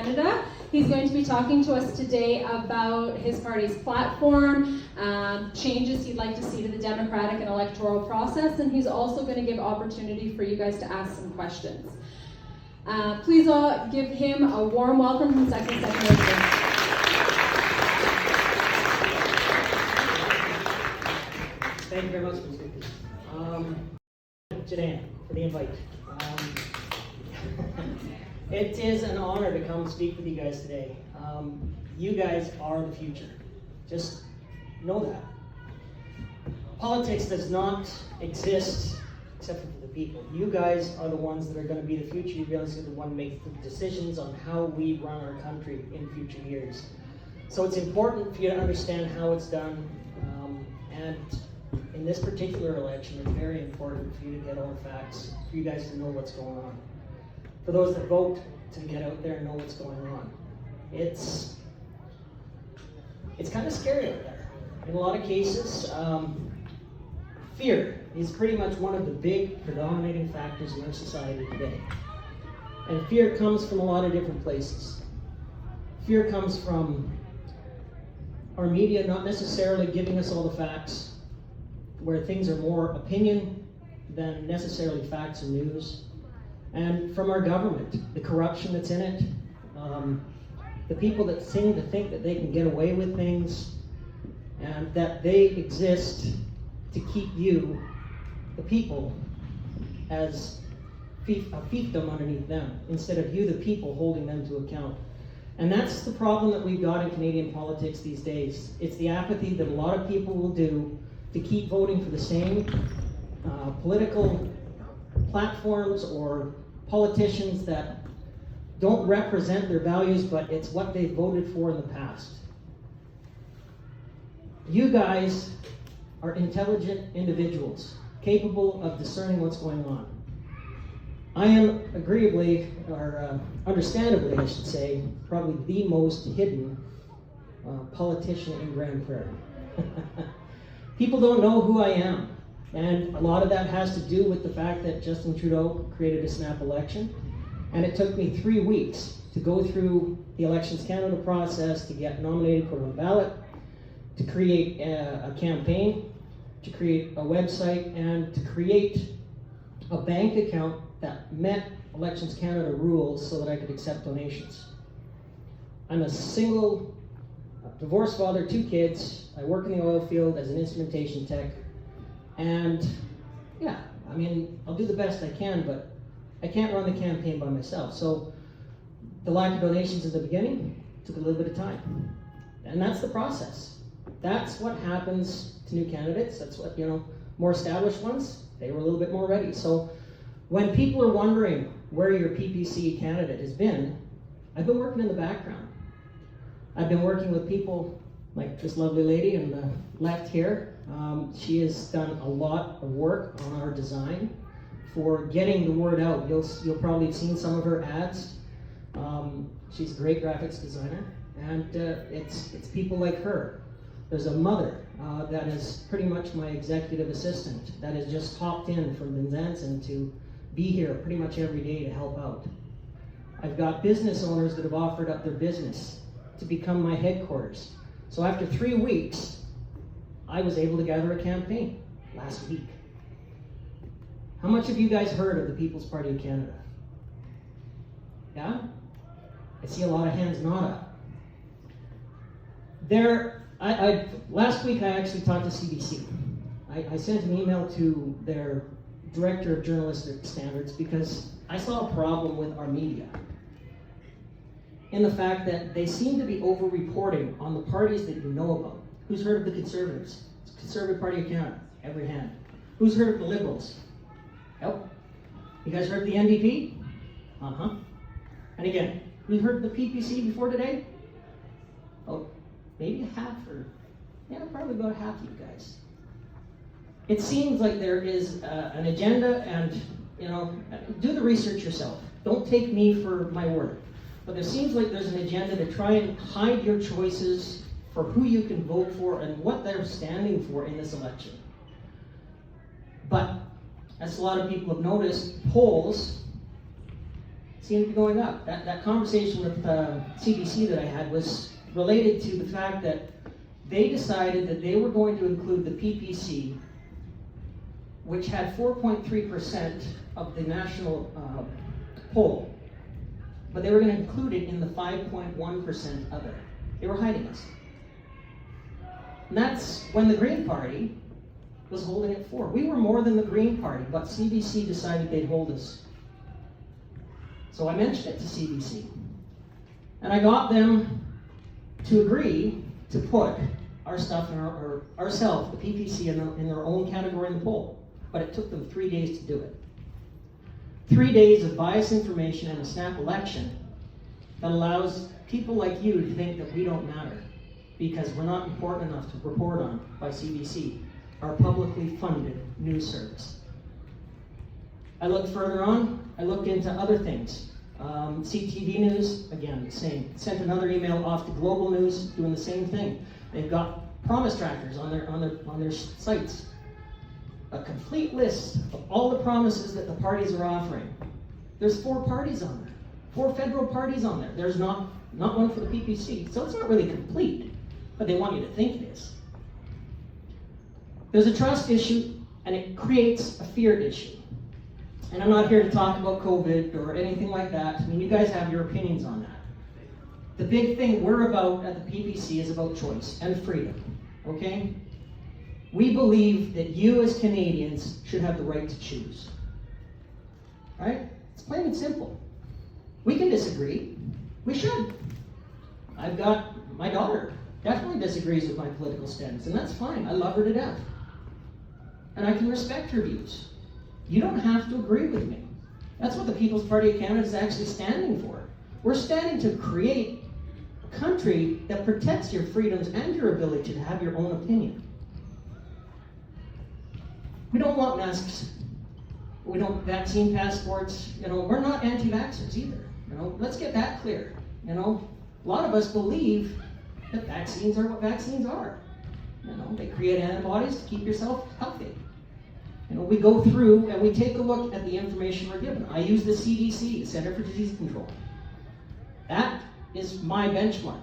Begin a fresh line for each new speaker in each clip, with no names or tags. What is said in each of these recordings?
Canada. He's going to be talking to us today about his party's platform, changes he'd like to see to the democratic and electoral process, and he's also going to give opportunity for you guys to ask some questions. Please all give him a warm welcome from Second Secretary.
Thank you very much, Janine, for the invite. It is an honor to come speak with you guys today. You guys are the future. Just know that. Politics does not exist except for the people. You guys are the ones that are going to be the future. You guys are the ones that make the decisions on how we run our country in future years. So it's important for you to understand how it's done. And in this particular election, it's very important for you to get all the facts, for you guys to know what's going on. For those that vote, to get out there and know what's going on. It's kind of scary out there. In a lot of cases, fear is pretty much one of the big predominating factors in our society today. And fear comes from a lot of different places. Fear comes from our media not necessarily giving us all the facts, where things are more opinion than necessarily facts and news. And from our government, the corruption that's in it, the people that seem to think that they can get away with things, and that they exist to keep you, the people, as a fiefdom underneath them, instead of you, the people, holding them to account. And that's the problem that we've got in Canadian politics these days. It's the apathy that a lot of people will do to keep voting for the same political platforms or politicians that don't represent their values, but it's what they voted for in the past. You guys are intelligent individuals, capable of discerning what's going on. I am agreeably, or understandably, I should say, probably the most hidden politician in Grande Prairie. People don't know who I am. And a lot of that has to do with the fact that Justin Trudeau created a snap election. And it took me 3 weeks to go through the Elections Canada process, to get nominated, put on the ballot, to create a campaign, to create a website, and to create a bank account that met Elections Canada rules so that I could accept donations. I'm a single, divorced father, 2 kids. I work in the oil field as an instrumentation tech. And yeah, I mean, I'll do the best I can, but I can't run the campaign by myself. So the lack of donations at the beginning took a little bit of time. And that's the process. That's what happens to new candidates. That's what, more established ones, they were a little bit more ready. So when people are wondering where your PPC candidate has been, I've been working in the background. I've been working with people like this lovely lady on the left here. She has done a lot of work on our design for getting the word out. You'll probably have seen some of her ads. She's a great graphics designer, and it's people like her. There's a mother that is pretty much my executive assistant that has just hopped in from Vincennes to be here pretty much every day to help out. I've got business owners that have offered up their business to become my headquarters. So after 3 weeks, I was able to gather a campaign last week. How much have you guys heard of the People's Party of Canada? Yeah? I see a lot of hands not up. Last week I actually talked to CBC. I sent an email to their Director of Journalistic Standards because I saw a problem with our media in the fact that they seem to be over-reporting on the parties that you know about. Who's heard of the Conservatives? Conservative Party of Canada, every hand. Who's heard of the Liberals? Yep. You guys heard of the NDP? Uh-huh. And again, who heard of the PPC before today? Oh, maybe half, or probably about half of you guys. It seems like there is an agenda, and do the research yourself. Don't take me for my word. But there seems like there's an agenda to try and hide your choices for who you can vote for and what they're standing for in this election. But as a lot of people have noticed, polls seem to be going up. That conversation with CBC that I had was related to the fact that they decided that they were going to include the PPC, which had 4.3% of the national poll, but they were going to include it in the 5.1% other. They were hiding us. And that's when the Green Party was holding it for. We were more than the Green Party, but CBC decided they'd hold us. So I mentioned it to CBC. And I got them to agree to put our stuff in ourselves, the PPC, in their own category in the poll. But it took them 3 days to do it. 3 days of biased information and a snap election that allows people like you to think that we don't matter because we're not important enough to report on by CBC, our publicly funded news service. I looked further on. I looked into other things. CTV News, again, same. Sent another email off to Global News, doing the same thing. They've got promise trackers on their sites. A complete list of all the promises that the parties are offering. There's 4 parties on there. 4 federal parties on there. There's not one for the PPC. So it's not really complete, but they want you to think it is. There's a trust issue, and it creates a fear issue. And I'm not here to talk about COVID or anything like that. I mean, you guys have your opinions on that. The big thing we're about at the PPC is about choice and freedom, okay? We believe that you as Canadians should have the right to choose. Right? It's plain and simple. We can disagree. We should. I've got my daughter definitely disagrees with my political stance, and that's fine. I love her to death. And I can respect her views. You don't have to agree with me. That's what the People's Party of Canada is actually standing for. We're standing to create a country that protects your freedoms and your ability to have your own opinion. We don't want masks. We don't vaccine passports. We're not anti-vaxxers either. Let's get that clear. A lot of us believe that vaccines are what vaccines are. They create antibodies to keep yourself healthy. We go through and we take a look at the information we're given. I use the CDC, the Center for Disease Control. That is my benchmark.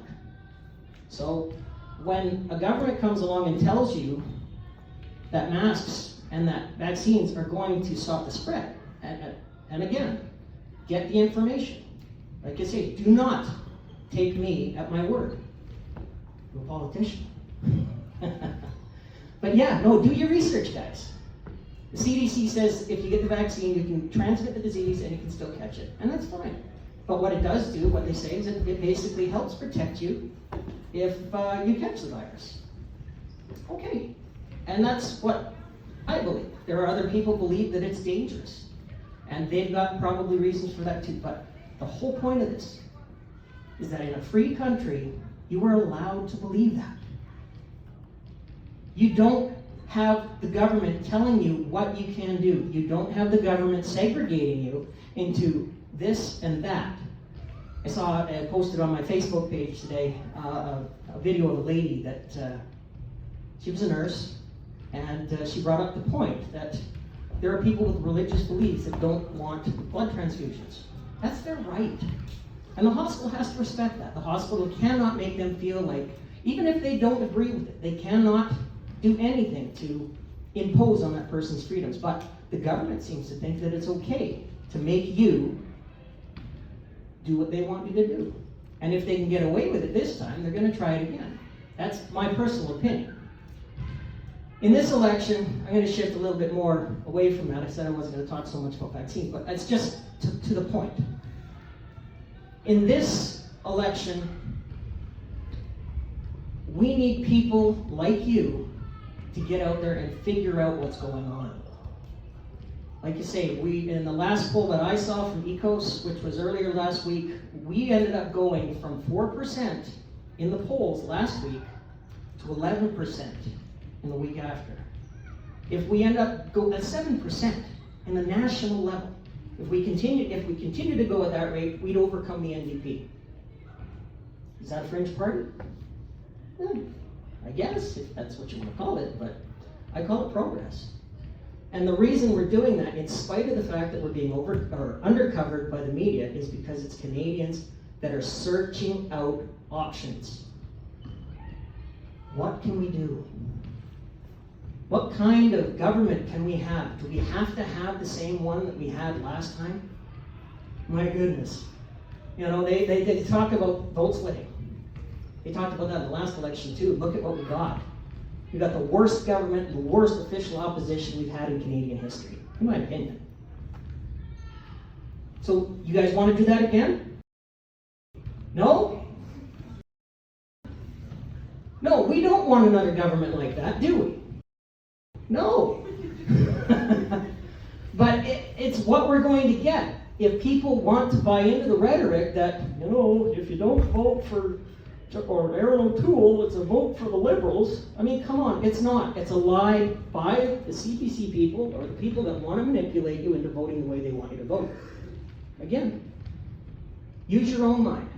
So when a government comes along and tells you that masks and that vaccines are going to stop the spread, and again, get the information. Like I say, do not take me at my word. I'm a politician. But yeah, no, do your research, guys. The CDC says if you get the vaccine, you can transmit the disease and you can still catch it. And that's fine. But what it does do, what they say, is it basically helps protect you if you catch the virus. Okay. And that's what I believe. There are other people who believe that it's dangerous. And they've got probably reasons for that too. But the whole point of this is that in a free country, you are allowed to believe that. You don't have the government telling you what you can do. You don't have the government segregating you into this and that. I saw posted on my Facebook page today a video of a lady that she was a nurse, and she brought up the point that there are people with religious beliefs that don't want blood transfusions. That's their right. And the hospital has to respect that. The hospital cannot make them feel like, even if they don't agree with it, they cannot do anything to impose on that person's freedoms. But the government seems to think that it's okay to make you do what they want you to do. And if they can get away with it this time, they're going to try it again. That's my personal opinion. In this election, I'm going to shift a little bit more away from that. I said I wasn't going to talk so much about vaccines, but that's just to the point. In this election, we need people like you to get out there and figure out what's going on. Like you say, in the last poll that I saw from ECOS, which was earlier last week, we ended up going from 4% in the polls last week to 11% in the week after. If we end up go at 7% in the national level, if we continue to go at that rate, we'd overcome the NDP. Is that a fringe party? I guess, if that's what you want to call it, but I call it progress. And the reason we're doing that, in spite of the fact that we're being undercovered by the media, is because it's Canadians that are searching out options. What can we do? What kind of government can we have? Do we have to have the same one that we had last time? My goodness. You know, they talk about vote splitting. They talked about that in the last election too. Look at what we got. We got the worst government, the worst official opposition we've had in Canadian history, in my opinion. So, you guys want to do that again? No? No, we don't want another government like that, do we? No. But it's what we're going to get. If people want to buy into the rhetoric that, you know, if you don't vote for Aaron O'Toole, it's a vote for the Liberals. I mean, come on, it's not. It's a lie by the CPC people or the people that want to manipulate you into voting the way they want you to vote. Again, use your own mind.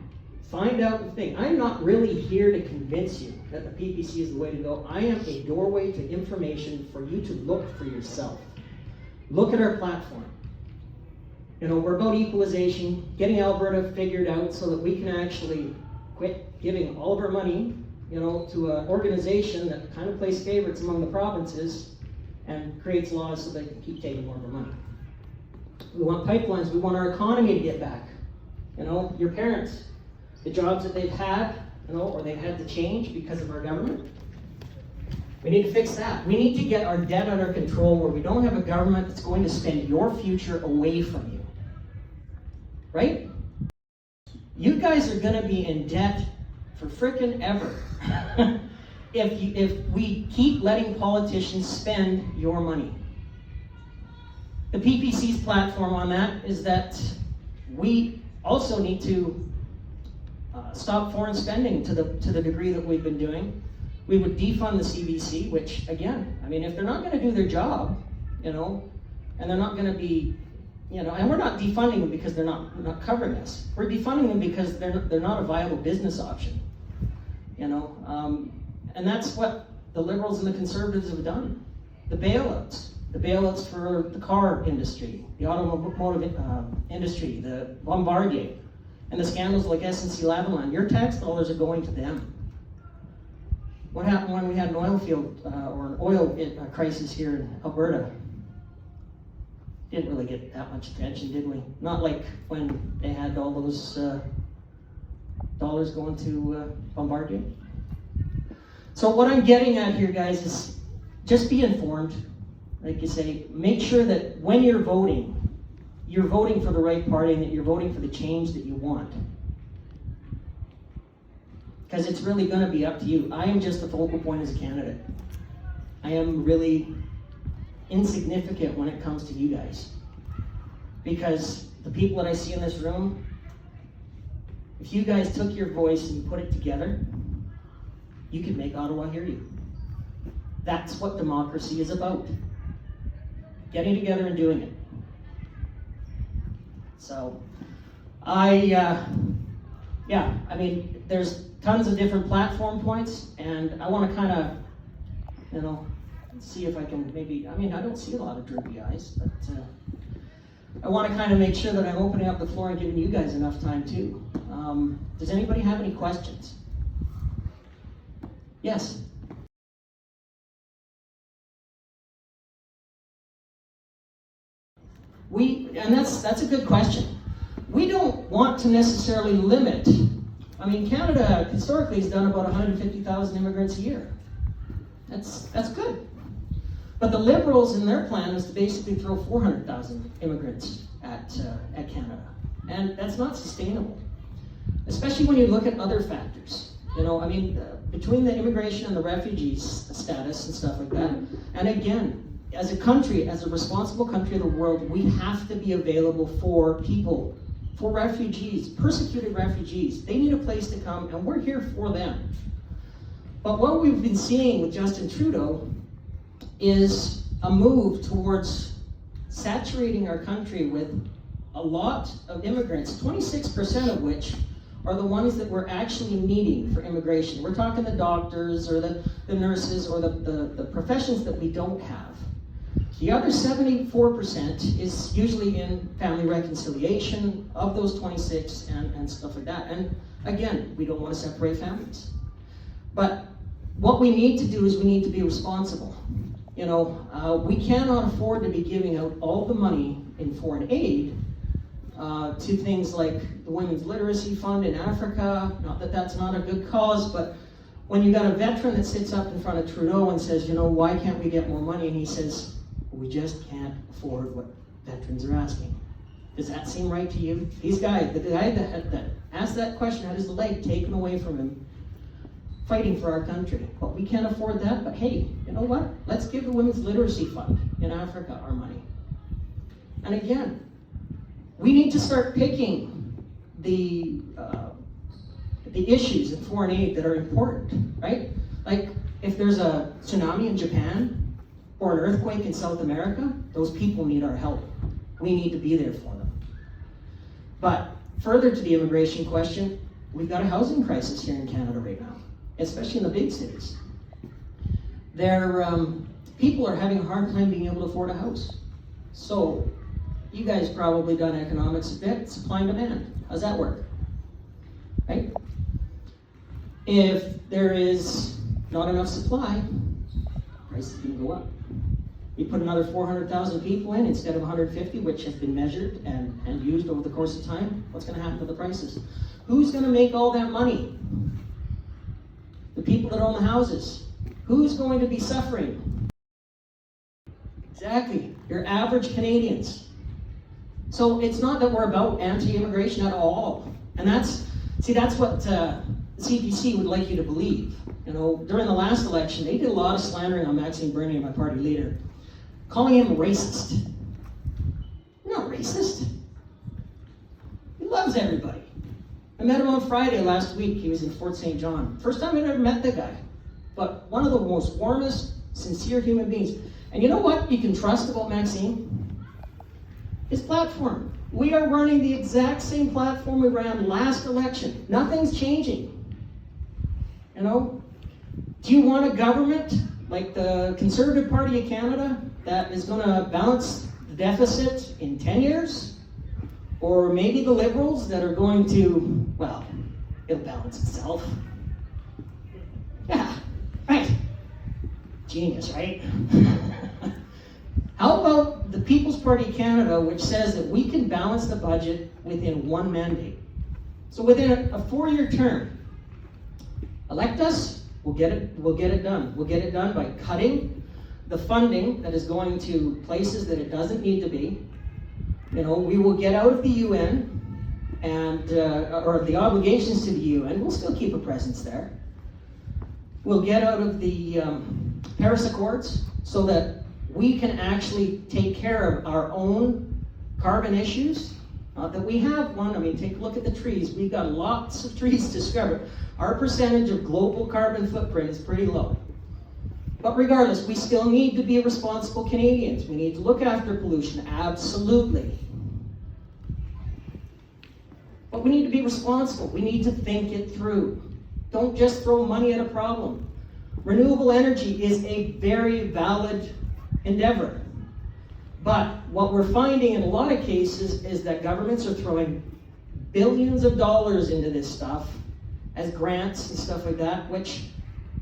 Find out the thing. I'm not really here to convince you that the PPC is the way to go. I am a doorway to information for you to look for yourself. Look at our platform. You know, we're about equalization, getting Alberta figured out so that we can actually quit giving all of our money, you know, to an organization that kind of plays favorites among the provinces and creates laws so they can keep taking more of our money. We want pipelines. We want our economy to get back. You know, your parents, the jobs that they've had, you know, or they've had to change because of our government. We need to fix that. We need to get our debt under control where we don't have a government that's going to spend your future away from you. Right? You guys are going to be in debt for frickin' ever if we keep letting politicians spend your money. The PPC's platform on that is that we also need to stop foreign spending to the degree that we've been doing. We would defund the CBC, which, again, I mean, if they're not going to do their job, you know, and they're not going to be, you know, and we're not defunding them because they're not covering us. We're defunding them because they're not a viable business option, you know. And that's what the Liberals and the Conservatives have done. The bailouts for the car industry, the automotive industry, the Bombardier, and the scandals like SNC-Lavalin. Your tax dollars are going to them. What happened when we had an oil field or an oil crisis here in Alberta? Didn't really get that much attention, did we? Not like when they had all those dollars going to Bombardier. So what I'm getting at here, guys, is just be informed. Like you say, make sure that when you're voting for the right party and that you're voting for the change that you want. Because it's really going to be up to you. I am just a focal point as a candidate. I am really insignificant when it comes to you guys. Because the people that I see in this room, if you guys took your voice and put it together, you could make Ottawa hear you. That's what democracy is about. Getting together and doing it. So, I mean, there's tons of different platform points, and I want to kind of, you know, see if I can maybe, I mean, I don't see a lot of droopy eyes, but I want to kind of make sure that I'm opening up the floor and giving you guys enough time too. Does anybody have any questions? Yes? And that's a good question. We don't want to necessarily limit. I mean, Canada historically has done about 150,000 immigrants a year. That's good. But the Liberals in their plan is to basically throw 400,000 immigrants at Canada. And that's not sustainable. Especially when you look at other factors. You know, I mean, between the immigration and the refugees status and stuff like that. And again, as a country, as a responsible country of the world, we have to be available for people, for refugees, persecuted refugees. They need a place to come, and we're here for them. But what we've been seeing with Justin Trudeau is a move towards saturating our country with a lot of immigrants, 26% of which are the ones that we're actually needing for immigration. We're talking the doctors or the nurses or the professions that we don't have. The other 74% is usually in family reconciliation of those 26 and stuff like that. And again, we don't want to separate families. But what we need to do is we need to be responsible. You know, we cannot afford to be giving out all the money in foreign aid to things like the Women's Literacy Fund in Africa. Not that that's not a good cause, but when you got a veteran that sits up in front of Trudeau and says, you know, why can't we get more money? And he says, we just can't afford what veterans are asking. Does that seem right to you? These guys, the guy that asked that question had his leg taken away from him, fighting for our country. But we can't afford that, but hey, you know what? Let's give the Women's Literacy Fund in Africa our money. And again, we need to start picking the issues in foreign aid that are important, right? Like, if there's a tsunami in Japan, or an earthquake in South America, those people need our help. We need to be there for them. But further to the immigration question, we've got a housing crisis here in Canada right now, especially in the big cities. People are having a hard time being able to afford a house. So, you guys probably done economics a bit, supply and demand. How's that work? Right? If there is not enough supply, prices can go up. You put another 400,000 people in instead of 150, which has been measured and used over the course of time, what's going to happen to the prices? Who's going to make all that money? The people that own the houses. Who's going to be suffering? Exactly, your average Canadians. So it's not that we're about anti-immigration at all. And that's what the CPC would like you to believe. You know, during the last election, they did a lot of slandering on Maxime Bernier, my party leader, calling him racist. You're not racist. He loves everybody. I met him on Friday last week. He was in Fort St. John. First time I'd ever met the guy. But one of the most warmest, sincere human beings. And you know what you can trust about Maxime? His platform. We are running the exact same platform we ran last election. Nothing's changing. You know? Do you want a government like the Conservative Party of Canada that is going to balance the deficit in 10 years? Or maybe the Liberals that are going to, well, it'll balance itself. Yeah, right. Genius, right? How about the People's Party of Canada, which says that we can balance the budget within one mandate? So within a 4-year term, elect us, we'll get it done. We'll get it done by cutting the funding that is going to places that it doesn't need to be. You know, we will get out of the UN and or the obligations to the UN. We'll still keep a presence there. We'll get out of the Paris Accords so that we can actually take care of our own carbon issues. Not that we have one. I mean, take a look at the trees. We've got lots of trees to scrub. Our percentage of global carbon footprint is pretty low. But regardless, we still need to be responsible Canadians. We need to look after pollution, absolutely. But we need to be responsible. We need to think it through. Don't just throw money at a problem. Renewable energy is a very valid endeavor. But what we're finding in a lot of cases is that governments are throwing billions of dollars into this stuff as grants and stuff like that, which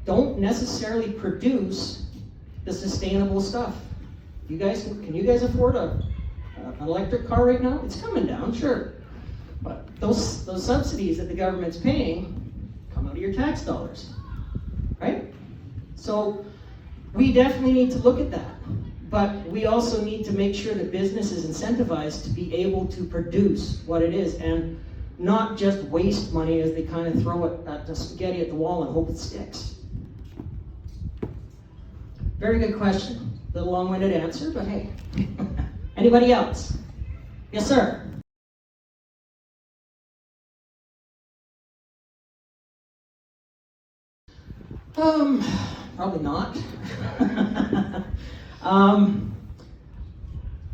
don't necessarily produce the sustainable stuff. Can you guys afford an electric car right now? It's coming down, sure. But those subsidies that the government's paying come out of your tax dollars, right? So we definitely need to look at that. But we also need to make sure that business is incentivized to be able to produce what it is and not just waste money as they kind of throw it at the spaghetti at the wall and hope it sticks. Very good question. A little long-winded answer, but hey. Anybody else? Yes, sir. Probably not.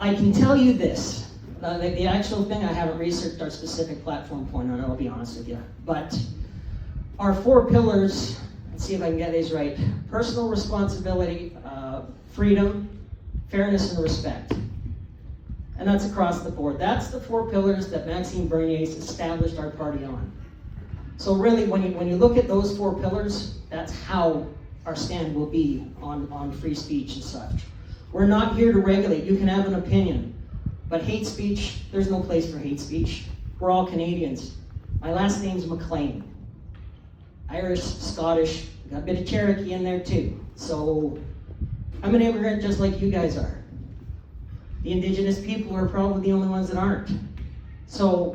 I can tell you this. The actual thing, I haven't researched our specific platform point on it, I'll be honest with you. But our 4 pillars, let's see if I can get these right. Personal responsibility, freedom, fairness, and respect. And that's across the board. That's the 4 pillars that Maxime Bernier's established our party on. So really, when you look at those 4 pillars, that's how our stand will be on free speech and such. We're not here to regulate. You can have an opinion. But hate speech, there's no place for hate speech. We're all Canadians. My last name's McLean. Irish, Scottish, got a bit of Cherokee in there too. So I'm an immigrant just like you guys are. The Indigenous people are probably the only ones that aren't. So,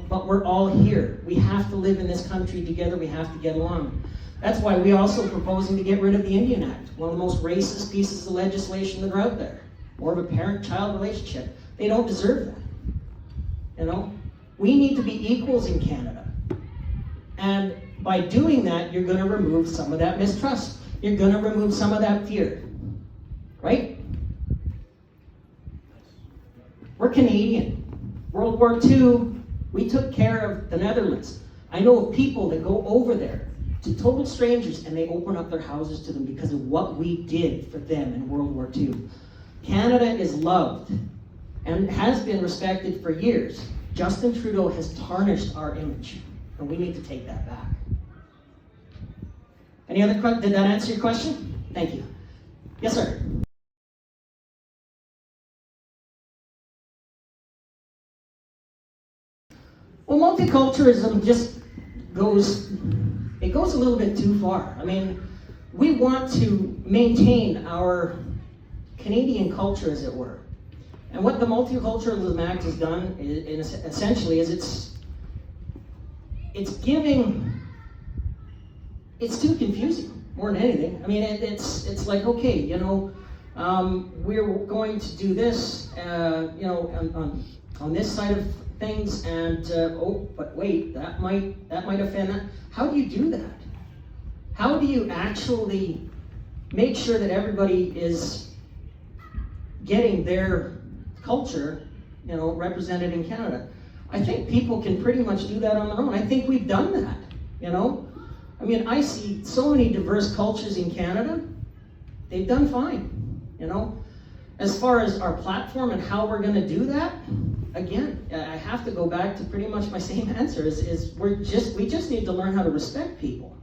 but we're all here. We have to live in this country together. We have to get along. That's why we're also proposing to get rid of the Indian Act, one of the most racist pieces of legislation that are out there. More of a parent-child relationship. They don't deserve that. We need to be equals in Canada. And by doing that, you're going to remove some of that mistrust. You're going to remove some of that fear. Right? We're Canadian. World War II, we took care of the Netherlands. I know of people that go over there to total strangers and they open up their houses to them because of what we did for them in World War II. Canada is loved and has been respected for years. Justin Trudeau has tarnished our image, and we need to take that back. Any other questions? Did that answer your question? Thank you. Yes, sir. Well, multiculturalism just goes a little bit too far. I mean, we want to maintain our Canadian culture, as it were. And what the Multiculturalism Act has done essentially is it's too confusing more than anything. I mean, it's like, okay, we're going to do this, on this side of things, and but wait, that might offend that. How do you do that? How do you actually make sure that everybody is getting their culture, represented in Canada? I think people can pretty much do that on their own. I think we've done that, I mean, I see so many diverse cultures in Canada. They've done fine, As far as our platform and how we're going to do that, again, I have to go back to pretty much my same answer, is we just need to learn how to respect people,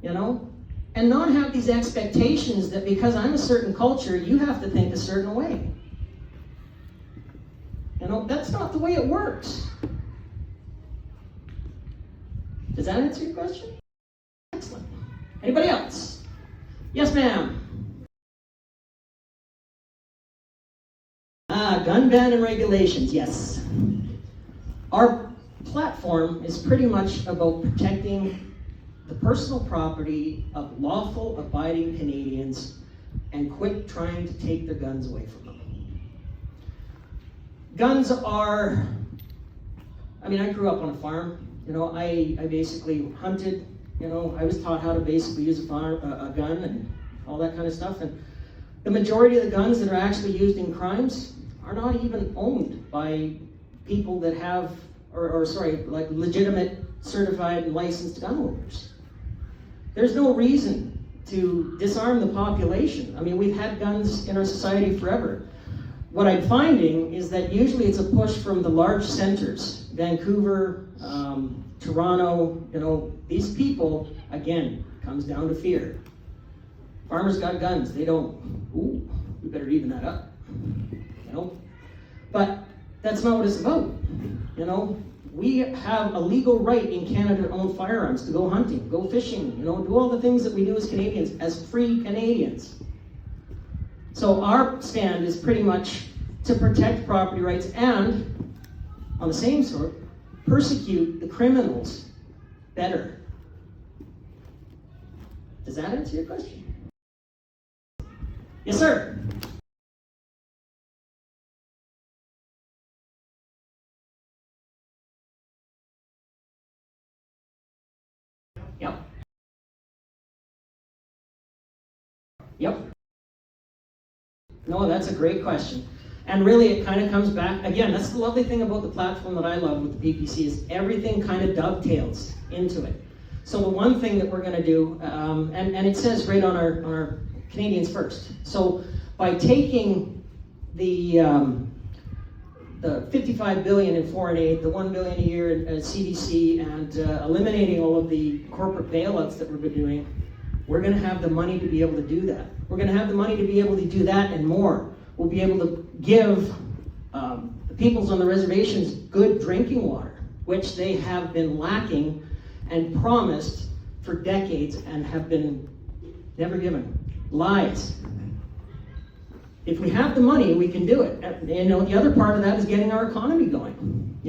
and not have these expectations that because I'm a certain culture, you have to think a certain way. That's not the way it works. Does that answer your question? Excellent. Anybody else? Yes, ma'am. Gun ban and regulations, yes. Our platform is pretty much about protecting the personal property of lawful, abiding Canadians and quit trying to take their guns away from them. Guns are, I grew up on a farm. I basically hunted. I was taught how to basically use a gun and all that kind of stuff. And the majority of the guns that are actually used in crimes are not even owned by people that have, like legitimate, certified, and licensed gun owners. There's no reason to disarm the population. We've had guns in our society forever. What I'm finding is that usually it's a push from the large centers, Vancouver, Toronto, these people, again, comes down to fear. Farmers got guns, they don't. Ooh, we better even that up. But that's not what it's about. We have a legal right in Canada to own firearms, to go hunting, go fishing, do all the things that we do as Canadians, as free Canadians. So our stand is pretty much to protect property rights and, on the same sort, persecute the criminals better. Does that answer your question? Yes, sir. Yep. No, that's a great question. And really it kind of comes back, again, that's the lovely thing about the platform that I love with the PPC is everything kind of dovetails into it. So the one thing that we're going to do, and it says right on our Canadians First. So by taking the 55 billion in foreign aid, the 1 billion a year in CDC, and eliminating all of the corporate bailouts that we've been doing, we're going to have the money to be able to do that. We're going to have the money to be able to do that and more. We'll be able to give the peoples on the reservations good drinking water, which they have been lacking and promised for decades and have been never given. Lies. If we have the money, we can do it. And, the other part of that is getting our economy going.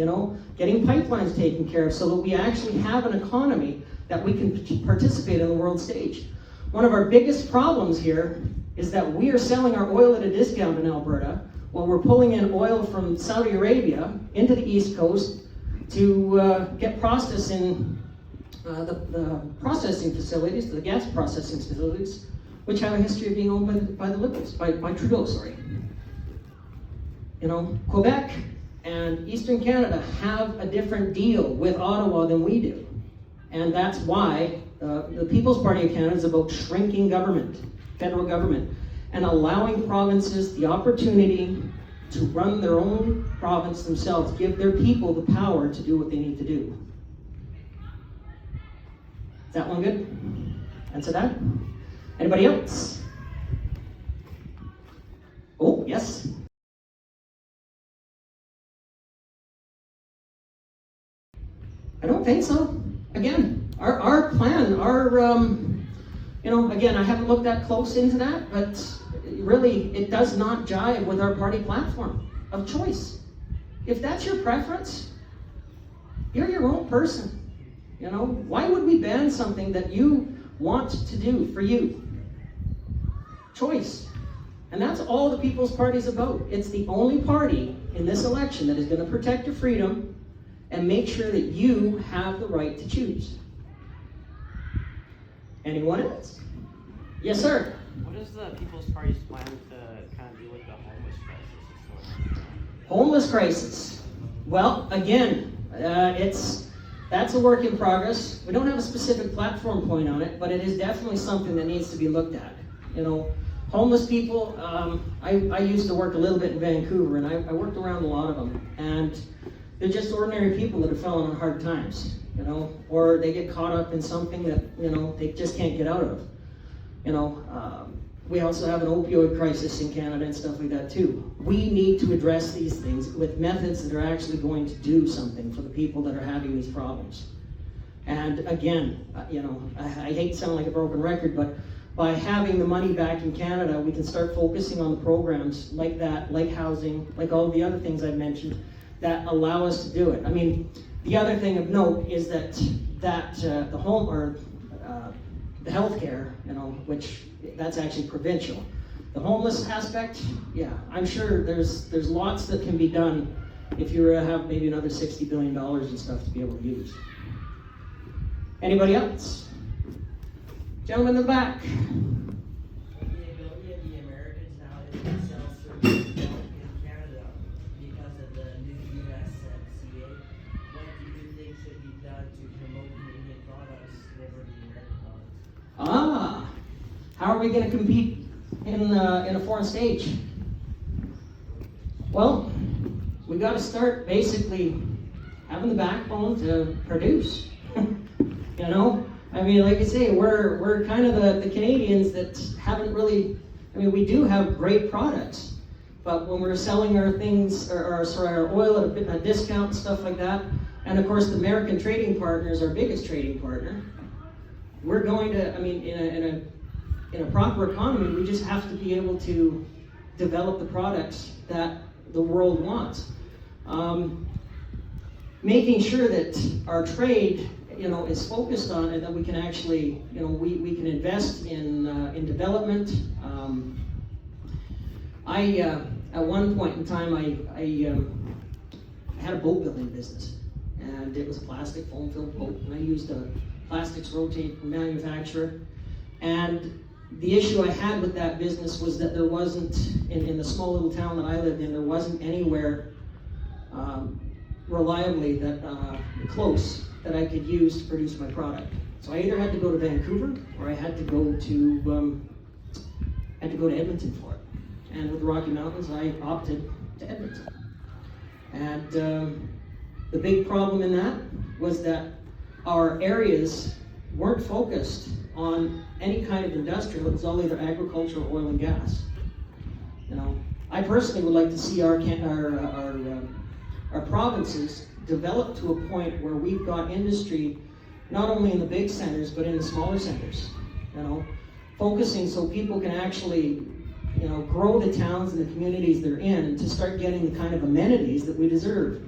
Getting pipelines taken care of so that we actually have an economy that we can participate in the world stage. One of our biggest problems here is that we are selling our oil at a discount in Alberta while we're pulling in oil from Saudi Arabia into the East Coast to get processed in the processing facilities, the gas processing facilities, which have a history of being owned by the Liberals, by Trudeau, sorry. Quebec and Eastern Canada have a different deal with Ottawa than we do. And that's why the People's Party of Canada is about shrinking government, federal government, and allowing provinces the opportunity to run their own province themselves, give their people the power to do what they need to do. Is that one good? Answer that? Anybody else? Oh, yes. I don't think so. Again, our plan, again, I haven't looked that close into that, but really, it does not jive with our party platform of choice. If that's your preference, you're your own person. Why would we ban something that you want to do for you? Choice. And that's all the People's Party is about. It's the only party in this election that is going to protect your freedom and make sure that you have the right to choose. Anyone else? Yes, sir.
What is the People's Party's plan to kind of deal with the homeless crisis?
Homeless crisis. Well, again, that's a work in progress. We don't have a specific platform point on it, but it is definitely something that needs to be looked at. Homeless people, I used to work a little bit in Vancouver, and I worked around a lot of them. And they're just ordinary people that have fallen on hard times, or they get caught up in something that, they just can't get out of. We also have an opioid crisis in Canada and stuff like that too. We need to address these things with methods that are actually going to do something for the people that are having these problems. And again, I hate to sound like a broken record, but by having the money back in Canada, we can start focusing on the programs like that, like housing, like all the other things I've mentioned, that allow us to do it. I mean, the other thing of note is that the home or the healthcare, which that's actually provincial. The homeless aspect, yeah, I'm sure there's lots that can be done if you have maybe another $60 billion and stuff to be able to use. Anybody else? Gentleman in the back.
The ability of the Americans now is to sell certain milk in Canada because of the new USMCA. What do you think should be done to promote Canadian products over the American products?
How are we going to compete in a foreign stage? Well, we got to start basically having the backbone to produce. I mean, like I say, we're kind of the Canadians that haven't really. I mean, we do have great products, but when we're selling our things, our oil at a discount and stuff like that, and of course the American trading partner is our biggest trading partner. We're going to. I mean, in a proper economy, we just have to be able to develop the products that the world wants. Making sure that our trade, is focused on it, that we can actually, we can invest in development. At one point in time, I had a boat building business, and it was a plastic foam-filled boat, and I used a plastics rotate manufacturer. And the issue I had with that business was that there wasn't, in the small little town that I lived in, there wasn't anywhere reliably close that I could use to produce my product. So I either had to go to Vancouver or I had to go to Edmonton for it. and with the Rocky Mountains, I opted to Edmonton. And the big problem in that was that our areas weren't focused on any kind of industrial. It was all either agriculture or oil and gas. You know, I personally would like to see our provinces develop to a point where we've got industry not only in the big centers but in the smaller centers. You know, focusing so people can actually, you know, grow the towns and the communities they're in to start getting the kind of amenities that we deserve.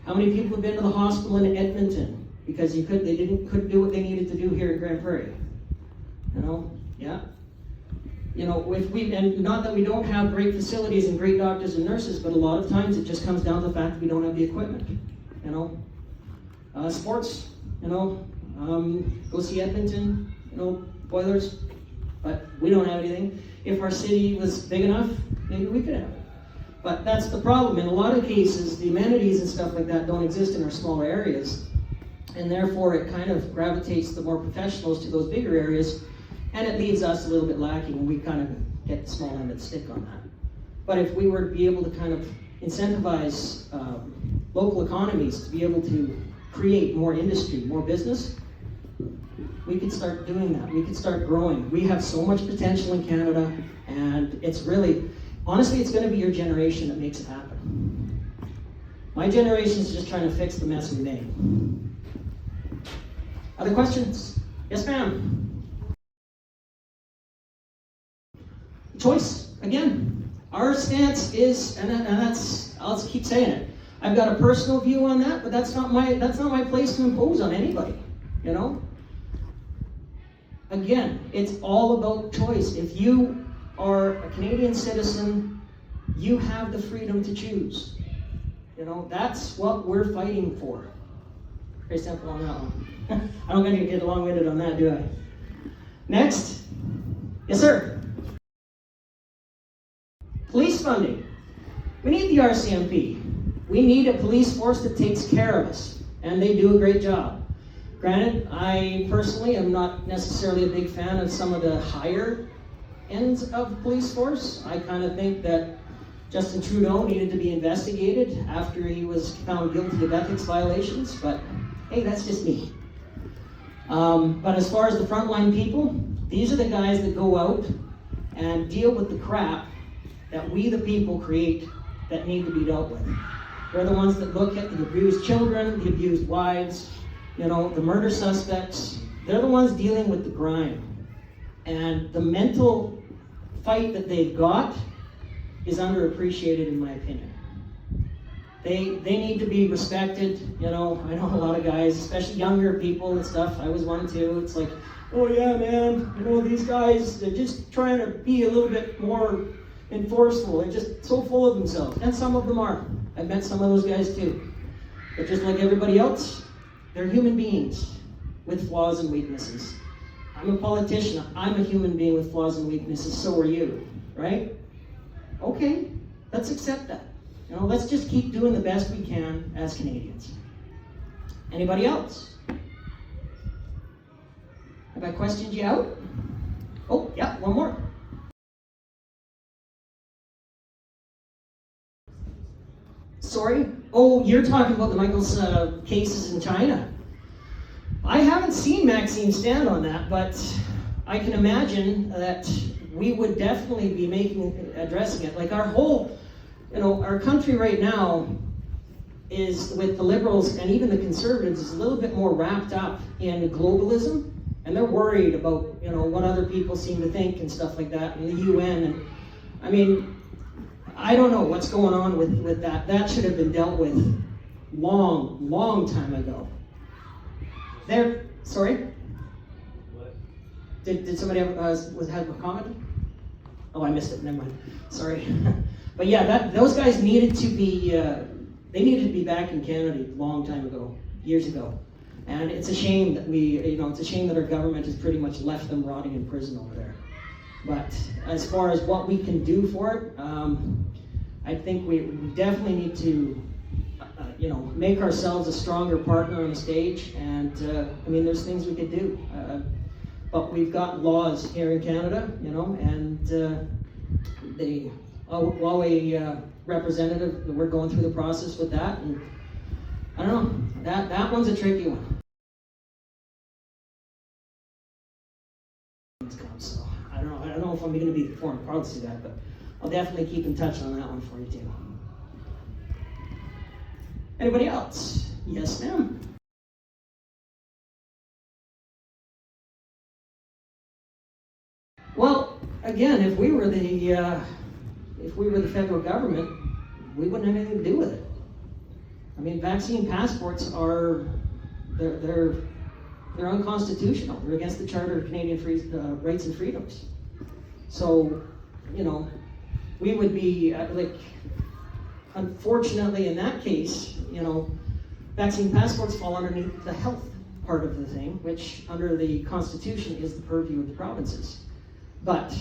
How many people have been to the hospital in Edmonton because they couldn't do what they needed to do here in Grande Prairie? You know, yeah. You know, and not that we don't have great facilities and great doctors and nurses, but a lot of times it just comes down to the fact that we don't have the equipment. You know, sports. You know, go see Edmonton. You know, Boilers, but we don't have anything. If our city was big enough, maybe we could have it. But that's the problem. In a lot of cases, the amenities and stuff like that don't exist in our smaller areas, and therefore it kind of gravitates the more professionals to those bigger areas, and it leaves us a little bit lacking, and we kind of get the small end of the stick on that. But if we were to be able to kind of incentivize local economies to be able to create more industry, more business, we could start doing that. We could start growing. We have so much potential in Canada, and it's really, honestly, it's going to be your generation that makes it happen. My generation is just trying to fix the mess we made. Other questions? Yes, ma'am. Choice, again. Our stance is, and that's, I'll just keep saying it. I've got a personal view on that, but that's not my place to impose on anybody, you know? Again, it's all about choice. If you are a Canadian citizen, you have the freedom to choose. You know, that's what we're fighting for. Very simple on that one. I don't need to get long-winded on that, do I? Next. Yes, sir. Police funding. We need the RCMP. We need a police force that takes care of us, and they do a great job. Granted, I personally am not necessarily a big fan of some of the higher ends of the police force. I kind of think that Justin Trudeau needed to be investigated after he was found guilty of ethics violations, but hey, that's just me. But as far as the frontline people, these are the guys that go out and deal with the crap that we the people create that need to be dealt with. They're the ones that look at the abused children, the abused wives, you know, the murder suspects. They're the ones dealing with the grime. And the mental fight that they've got is underappreciated in my opinion. They need to be respected. You know, I know a lot of guys, especially younger people and stuff. I was one too. It's like, oh yeah, man, you know, these guys, they're just trying to be a little bit more enforceful. They're just so full of themselves. And some of them are. I've met some of those guys too. But just like everybody else, they're human beings with flaws and weaknesses. I'm a politician. I'm a human being with flaws and weaknesses. So are you, right? Okay, let's accept that. You know, let's just keep doing the best we can as Canadians. Anybody else? Have I questioned you out? Oh, yeah, one more. Sorry? Oh, you're talking about the Michael's cases in China. I haven't seen Maxime stand on that, but I can imagine that we would definitely be addressing it. Like our whole, you know, our country right now is, with the Liberals and even the Conservatives, is a little bit more wrapped up in globalism, and they're worried about, you know, what other people seem to think and stuff like that, and the UN, and I mean, I don't know what's going on with that. That should have been dealt with long time ago. Sorry?
What?
Did somebody have a comment? Oh, I missed it. Never mind. Sorry. But yeah, those guys needed to be. They needed to be back in Canada a long time ago, years ago, and it's a shame that it's a shame that our government has pretty much left them rotting in prison over there. But as far as what we can do for it, I think we definitely need to, make ourselves a stronger partner on the stage. And I mean, there's things we could do, but we've got laws here in Canada, and Huawei representative, we're going through the process with that, and I don't know, that one's a tricky one. So I don't know if I'm going to be foreign proud to see that, but I'll definitely keep in touch on that one for you too. Anybody else? Yes, ma'am. Well, again, if we were the federal government, we wouldn't have anything to do with it. I mean, vaccine passports they're unconstitutional. They're against the Charter of Canadian Rights and Freedoms. So, we would be unfortunately in that case, vaccine passports fall underneath the health part of the thing, which under the Constitution is the purview of the provinces. But,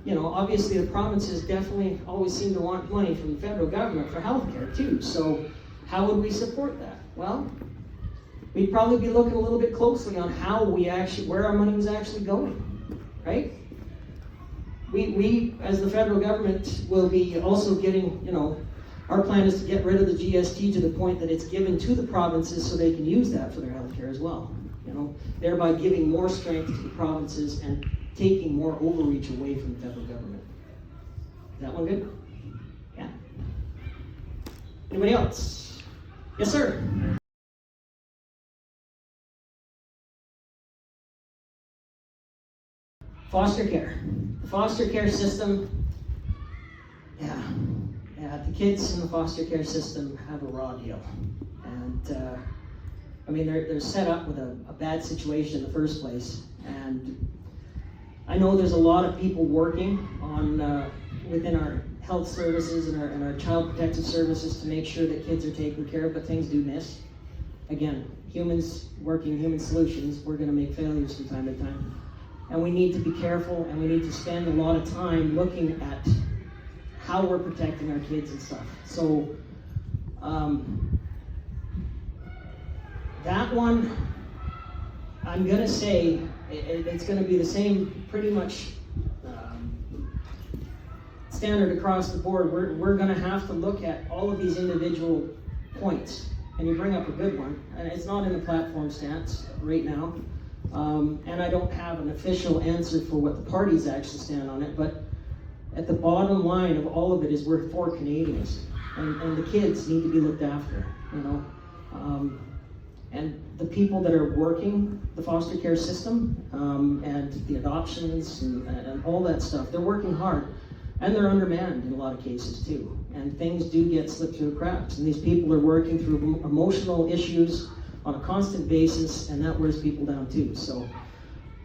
obviously the provinces definitely always seem to want money from the federal government for healthcare too. So how would we support that? Well, we'd probably be looking a little bit closely on where our money was actually going, right? We as the federal government will be also getting, our plan is to get rid of the GST to the point that it's given to the provinces so they can use that for their healthcare as well, thereby giving more strength to the provinces and taking more overreach away from the federal government. Is that one good? Yeah. Anybody else? Yes, sir. Foster care. The foster care system, yeah, the kids in the foster care system have a raw deal. And, they're set up with a bad situation in the first place. And I know there's a lot of people working on within our health services and our child protective services to make sure that kids are taken care of, but things do miss. Again, humans working human solutions, we're going to make failures from time to time. And we need to be careful, and we need to spend a lot of time looking at how we're protecting our kids and stuff. So that one, I'm going to say it's going to be the same pretty much standard across the board. We're going to have to look at all of these individual points. And you bring up a good one, and it's not in the platform stance right now. And I don't have an official answer for what the parties actually stand on it, but at the bottom line of all of it is we're for Canadians, and the kids need to be looked after, and the people that are working the foster care system and the adoptions and all that stuff, they're working hard, and they're undermanned in a lot of cases too, and things do get slipped through the cracks, and these people are working through emotional issues on a constant basis, and that wears people down too. So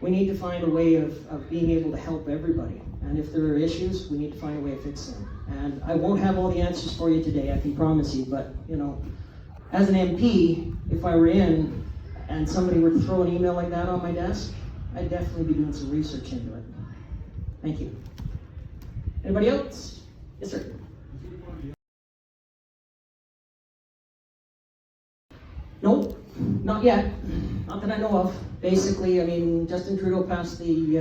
we need to find a way of being able to help everybody. And if there are issues, we need to find a way to fix them. And I won't have all the answers for you today, I can promise you, but as an MP, if I were in and somebody were to throw an email like that on my desk, I'd definitely be doing some research into it. Thank you. Anybody else? Yes, sir. Nope. Not yet. Not that I know of. Basically, Justin Trudeau passed the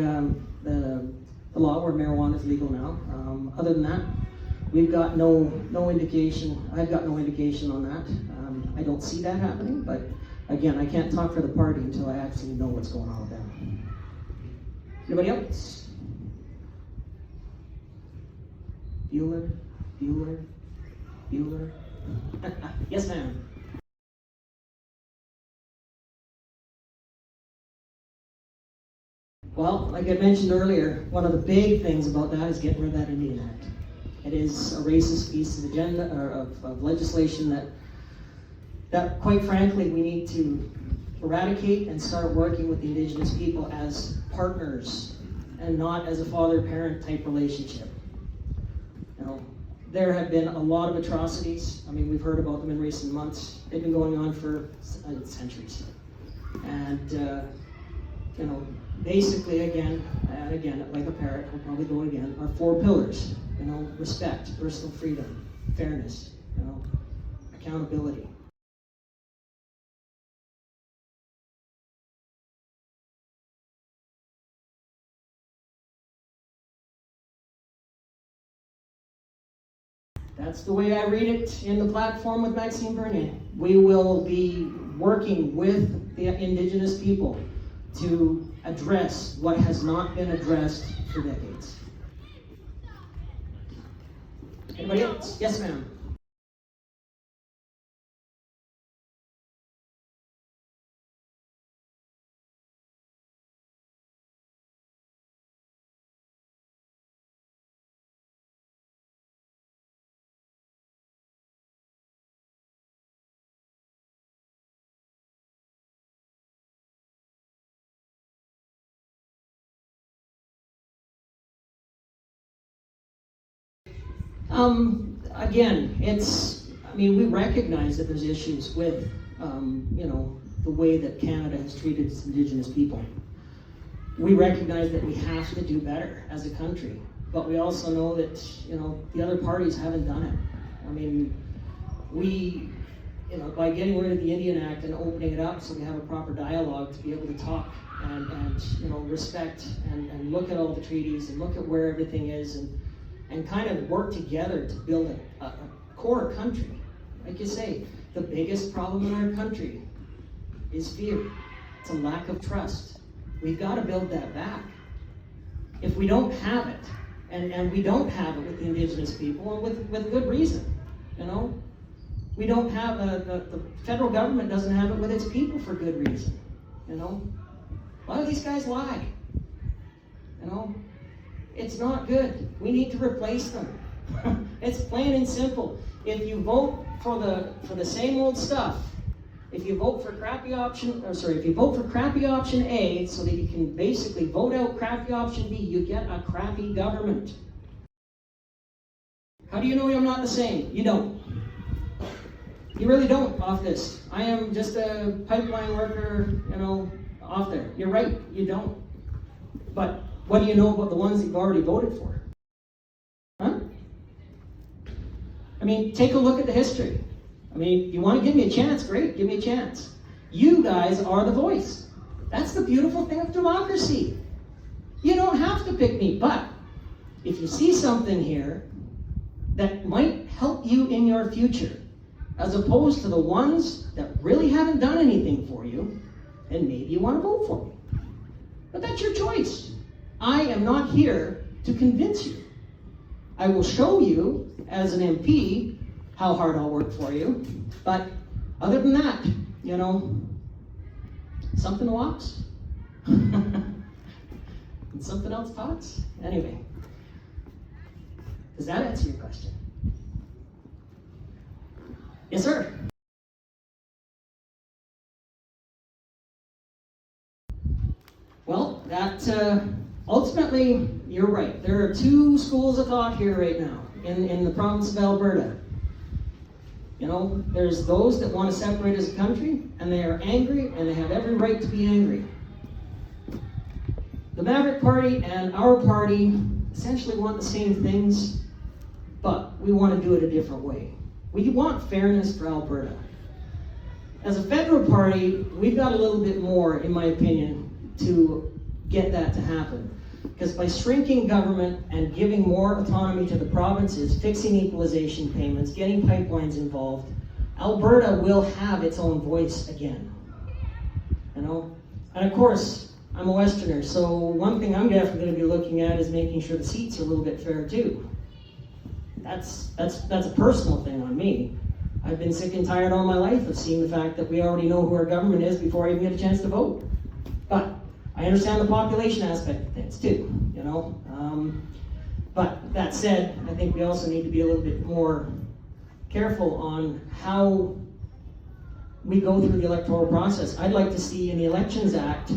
law where marijuana is legal now. Other than that, we've got no indication. I've got no indication on that. I don't see that happening, but again, I can't talk for the party until I actually know what's going on with them. Anybody else? Bueller? Yes, ma'am. Well, like I mentioned earlier, one of the big things about that is getting rid of that Indian Act. It is a racist piece of agenda of legislation that, quite frankly, we need to eradicate and start working with the Indigenous people as partners and not as a father-parent type relationship. There have been a lot of atrocities. We've heard about them in recent months. They've been going on for centuries. And basically, again, like a parrot, we'll probably go again, our 4 pillars, respect, personal freedom, fairness, accountability. That's the way I read it in the platform with Maxime Bernier. We will be working with the Indigenous people to address what has not been addressed for decades. Anybody else? Yes, ma'am. Again, we recognize that there's issues with, the way that Canada has treated its Indigenous people. We recognize that we have to do better as a country, but we also know that, the other parties haven't done it. I mean, we, by getting rid of the Indian Act and opening it up so we have a proper dialogue to be able to talk and respect and look at all the treaties and look at where everything is and kind of work together to build a core country. Like you say, the biggest problem in our country is fear. It's a lack of trust. We've got to build that back. If we don't have it, and we don't have it with the Indigenous people, and with good reason, we don't have, the federal government doesn't have it with its people for good reason, A lot of these guys lie, It's not good. We need to replace them. It's plain and simple. If you vote for the same old stuff, if you vote for crappy option A, so that you can basically vote out crappy option B, you get a crappy government. How do you know I'm not the same? You don't. You really don't off this. I am just a pipeline worker, off there. You're right, you don't. But what do you know about the ones that you've already voted for? Huh? Take a look at the history. You want to give me a chance, great, give me a chance. You guys are the voice. That's the beautiful thing of democracy. You don't have to pick me, but if you see something here that might help you in your future, as opposed to the ones that really haven't done anything for you, then maybe you want to vote for me. But that's your choice. I am not here to convince you. I will show you, as an MP, how hard I'll work for you. But other than that, something walks, and something else talks. Anyway, does that answer your question? Yes, sir. Well, that ultimately, you're right. There are two schools of thought here right now in the province of Alberta. There's those that want to separate as a country, and they are angry, and they have every right to be angry. The Maverick Party and our party essentially want the same things, but we want to do it a different way. We want fairness for Alberta. As a federal party, we've got a little bit more, in my opinion, to get that to happen. Because by shrinking government and giving more autonomy to the provinces, fixing equalization payments, getting pipelines involved, Alberta will have its own voice again. And of course, I'm a Westerner, so one thing I'm definitely going to be looking at is making sure the seats are a little bit fair too. That's a personal thing on me. I've been sick and tired all my life of seeing the fact that we already know who our government is before I even get a chance to vote. But I understand the population aspect of things too, But that said, I think we also need to be a little bit more careful on how we go through the electoral process. I'd like to see in the Elections Act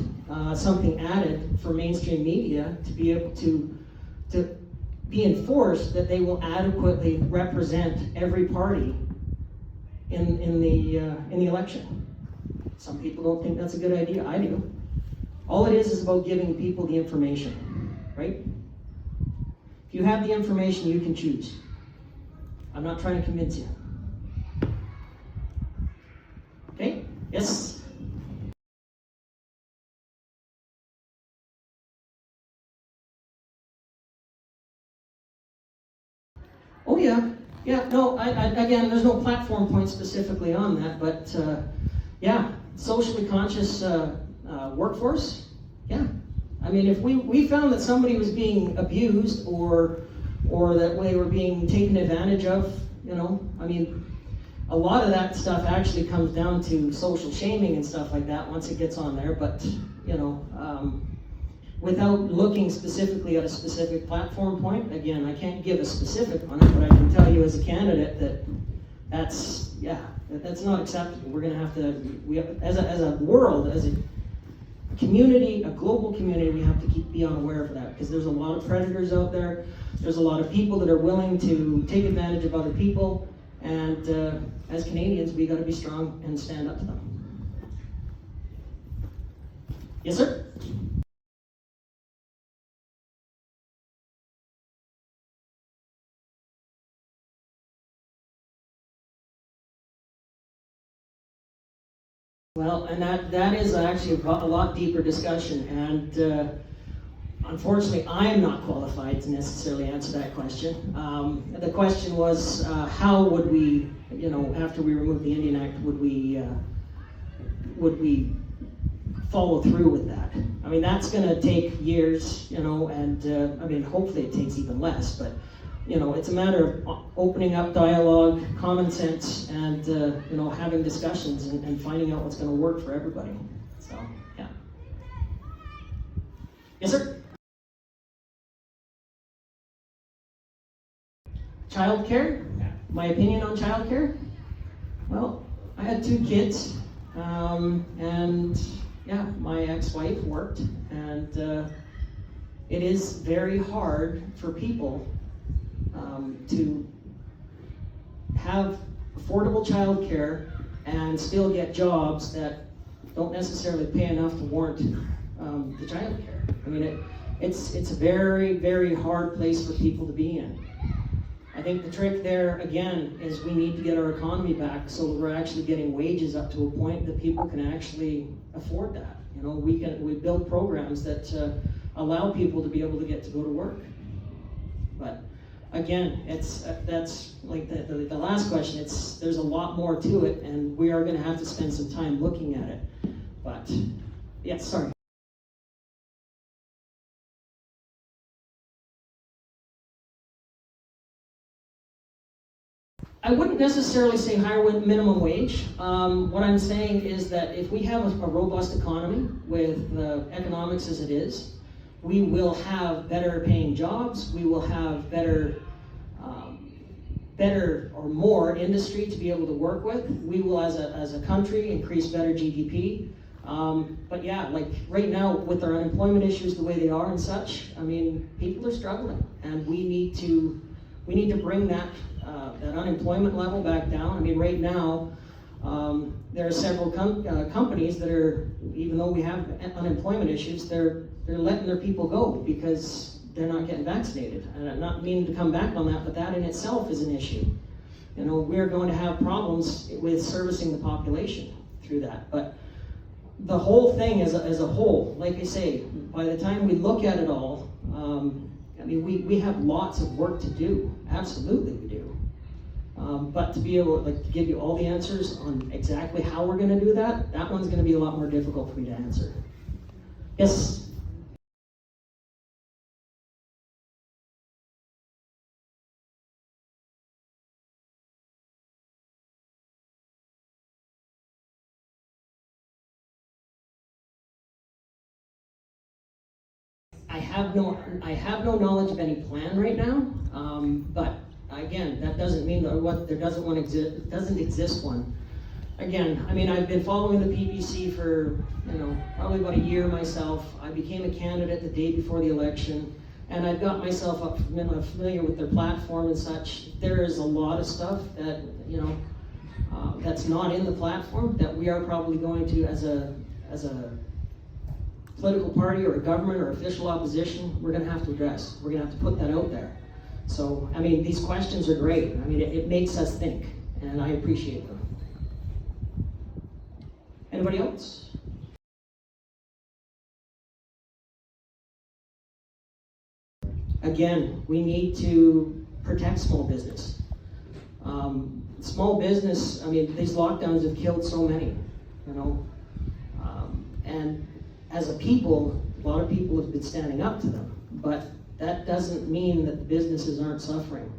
something added for mainstream media to be able to be enforced that they will adequately represent every party in the election. Some people don't think that's a good idea. I do. All it is about giving people the information, right? If you have the information, you can choose. I'm not trying to convince you. Okay? Yes? Oh yeah. Yeah, no, again, there's no platform point specifically on that, but yeah, socially conscious workforce, yeah. I mean, if we found that somebody was being abused or that they were being taken advantage of, you know, I mean, a lot of that stuff actually comes down to social shaming and stuff like that once it gets on there, but, you know, without looking specifically at a specific platform point, again, I can't give a specific on it, but I can tell you as a candidate that that's not acceptable. We're going to have to, as a world, as a community, a global community, we have to be unaware of that, because there's a lot of predators out there. There's a lot of people that are willing to take advantage of other people, and as Canadians, we got to be strong and stand up to them. Yes, sir? Well, and that is actually a lot deeper discussion, and unfortunately, I am not qualified to necessarily answer that question. The question was, how would we, you know, after we remove the Indian Act, would we follow through with that? I mean, that's going to take years, you know, and I mean, hopefully it takes even less, but you know, it's a matter of opening up dialogue, common sense, and you know, having discussions and finding out what's going to work for everybody. So, yeah. Yes, sir? Childcare? My opinion on childcare? Well, I had 2 kids, and yeah, my ex-wife worked, and it is very hard for people to have affordable childcare and still get jobs that don't necessarily pay enough to warrant the childcare. I mean, it's a very, very hard place for people to be in. I think the trick there, again, is we need to get our economy back so that we're actually getting wages up to a point that people can actually afford that. You know, we build programs that allow people to be able to get to go to work. But again, that's like the last question. There's a lot more to it, and we are going to have to spend some time looking at it. But yeah, sorry. I wouldn't necessarily say higher minimum wage. What I'm saying is that if we have a robust economy with the economics as it is, we will have better paying jobs. We will have better or more industry to be able to work with. We will, as a country, increase better GDP. But yeah, like right now with our unemployment issues the way they are and such, I mean, people are struggling, and we need to bring that unemployment level back down. I mean, right now, there are several companies that are, even though we have unemployment issues, they're letting their people go because they're not getting vaccinated. And I'm not meaning to come back on that, but that in itself is an issue. You know, we're going to have problems with servicing the population through that. But the whole thing as a whole, like I say, by the time we look at it all, I mean, we have lots of work to do. Absolutely we do. But to be able to give you all the answers on exactly how we're going to do that, that one's going to be a lot more difficult for me to answer. Yes? I have no knowledge of any plan right now, but again, that doesn't mean that there doesn't exist one. Again, I mean, I've been following the PPC for, you know, probably about a year myself. I became a candidate the day before the election, and I've got myself up familiar with their platform and such. There is a lot of stuff that, you know, that's not in the platform that we are probably going to, as a political party or a government or official opposition, we're going to have to address. We're going to have to put that out there. So, I mean, these questions are great. I mean, it makes us think, and I appreciate them. Anybody else? Again, we need to protect small business. Small business, I mean, these lockdowns have killed so many, you know. And as a people, a lot of people have been standing up to them, but that doesn't mean that the businesses aren't suffering.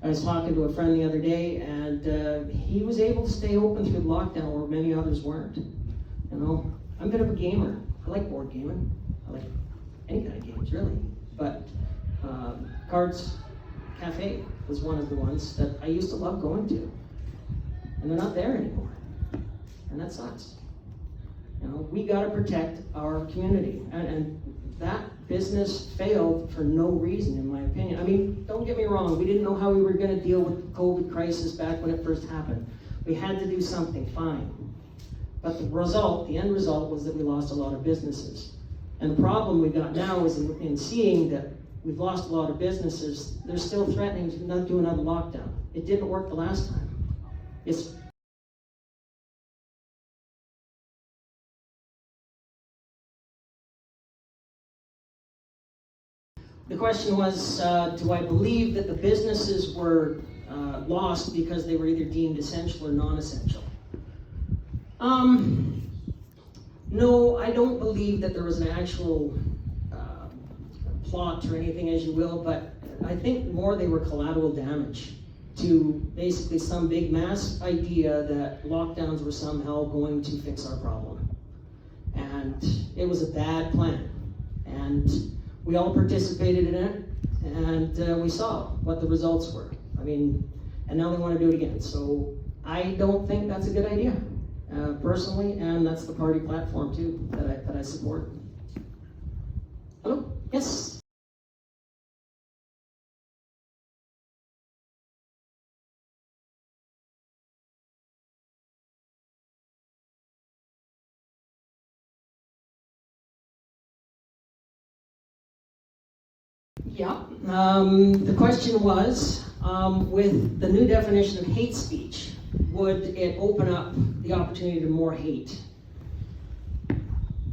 I was talking to a friend the other day, and he was able to stay open through the lockdown where many others weren't. You know, I'm a bit of a gamer. I like board gaming. I like any kind of games, really. But Cards Cafe was one of the ones that I used to love going to. And they're not there anymore. And that sucks. You know, we got to protect our community, and that business failed for no reason, in my opinion. I mean, don't get me wrong, we didn't know how we were going to deal with the COVID crisis back when it first happened. We had to do something, fine. But the end result was that we lost a lot of businesses. And the problem we got now is in seeing that we've lost a lot of businesses, they're still threatening to not do another lockdown. It didn't work the last time. The question was, do I believe that the businesses were lost because they were either deemed essential or non-essential? No, I don't believe that there was an actual plot or anything, as you will, but I think more they were collateral damage to basically some big mass idea that lockdowns were somehow going to fix our problem. And it was a bad plan. And we all participated in it, and we saw what the results were. I mean, and now they want to do it again. So I don't think that's a good idea, personally, and that's the party platform too that I support. Hello? Yes? Yeah, the question was, with the new definition of hate speech, would it open up the opportunity to more hate?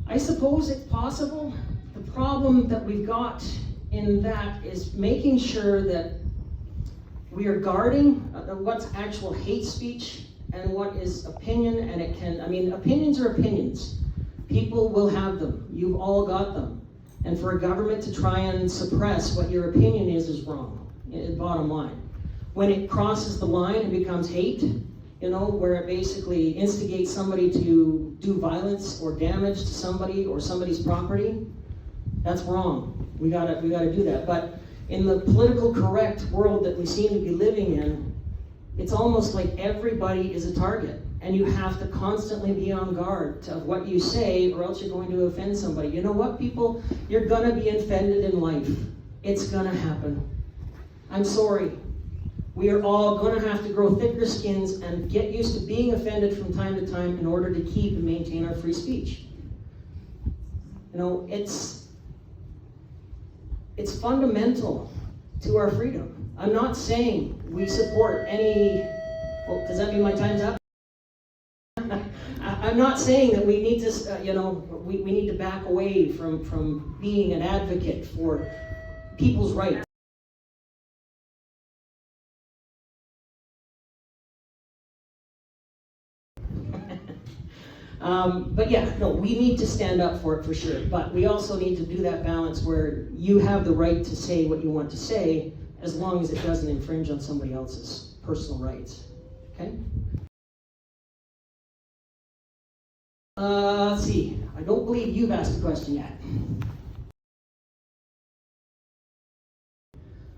I suppose it's possible. The problem that we've got in that is making sure that we are guarding what's actual hate speech and what is opinion, and opinions are opinions. People will have them. You've all got them. And for a government to try and suppress what your opinion is wrong, bottom line. When it crosses the line and becomes hate, you know, where it basically instigates somebody to do violence or damage to somebody or somebody's property, that's wrong. We gotta do that. But in the political correct world that we seem to be living in, it's almost like everybody is a target. And you have to constantly be on guard of what you say, or else you're going to offend somebody. You know what, people? You're gonna be offended in life. It's gonna happen. I'm sorry. We are all gonna have to grow thicker skins and get used to being offended from time to time in order to keep and maintain our free speech. You know, it's fundamental to our freedom. I'm not saying we support any, well, does that mean my time's up? I'm not saying that we need to, we need to back away from being an advocate for people's rights. But yeah, no, we need to stand up for it for sure. But we also need to do that balance where you have the right to say what you want to say, as long as it doesn't infringe on somebody else's personal rights. Okay? Let's see. I don't believe you've asked a question yet.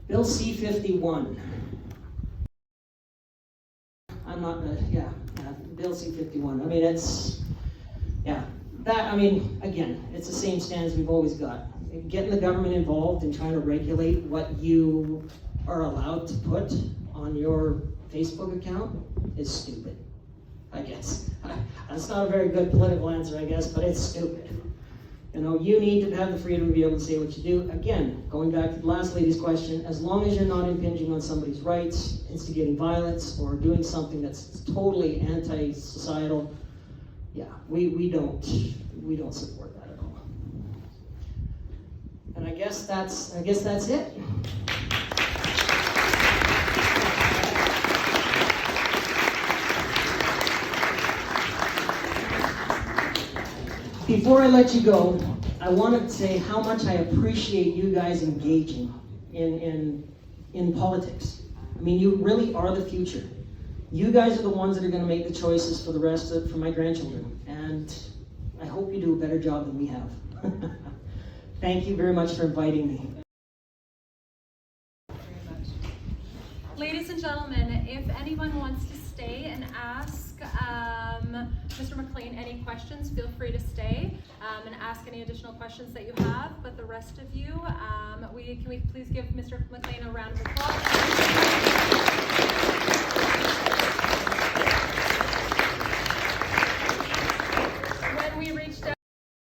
Bill C-51. I'm not, Bill C-51. I mean, it's, yeah. That, I mean, again, it's the same stands we've always got. Getting the government involved and trying to regulate what you are allowed to put on your Facebook account is stupid, I guess. That's not a very good political answer, I guess, but it's stupid. You know, you need to have the freedom to be able to say what you do. Again, going back to the last lady's question, as long as you're not impinging on somebody's rights, instigating violence, or doing something that's totally anti-societal, yeah, we don't support that at all. And I guess that's it. Before I let you go, I want to say how much I appreciate you guys engaging in politics. I mean, you really are the future. You guys are the ones that are going to make the choices for the rest of, for my grandchildren. And I hope you do a better job than we have. Thank you very much for inviting me.
Ladies and gentlemen, if anyone wants to stay and ask Mr. McLean any questions, feel free to stay and ask any additional questions that you have. But the rest of you, can we please give Mr. McLean a round of applause?